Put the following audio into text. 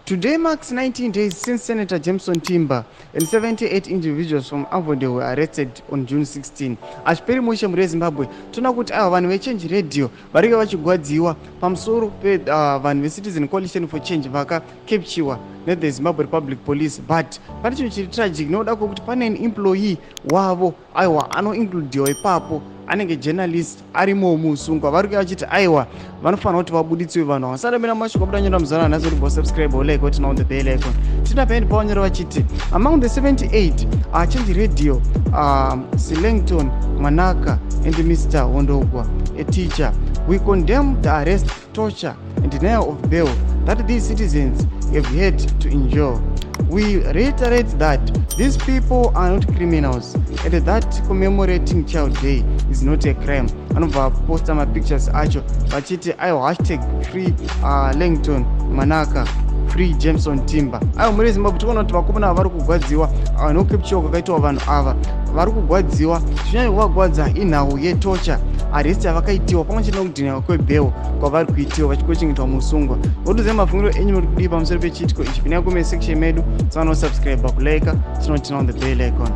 Today marks 19 days since Senator Jameson Timba and 78 individuals from Avonde were arrested on June 16. Achiperi mushe mure Zimbabwe tona kuti ava vanhu vechange radio varike vachigwadziwa pamusoro pevanhu veCitizen Coalition for Change vakakepchiwa nethe Zimbabwe Republic Police, but pane chinhu chiri tragic noda kwokuti pane employee wavo aiwa anoincludiwa ipapo anenge journalist arimo musungwa vari vachiti aiwa vanofanira kuti vabuditsiwe vanhu vasarambira mashuka buda nyora muzana nhasi kuti subscribe like what now the bell icon tina pendi pawanyora vachiti among the 78 change radio Selington Manaka and Mr. Wondogwa, a teacher, we condemn the arrest, torture and denial of bail that these citizens have had to endure. We reiterate that these people are not criminals and that commemorating Child Day is not a crime. Anova posta ma pictures acho vachiti ayo hashtag free Langton Manaka, free Jameson Timba. Ayo muri Zimbabwe tikuona kuti vakomana vari kugwadziwa nokepchiwa kwakaitwa vanhu ava vari kugwadziwa chinyanya kuvagwadza inhau yetorture arrest yavakaitiwa pamwe chete nokudhiniwa kwebail kwavari kuitiwa vachikochengetwa musungwa. Vodudzai mafungiro enyu muri kudii pamusoro pechitiko ichi. Pinai kume section medu, tsana kusubscribe, kulike, tinoti on the bell icon.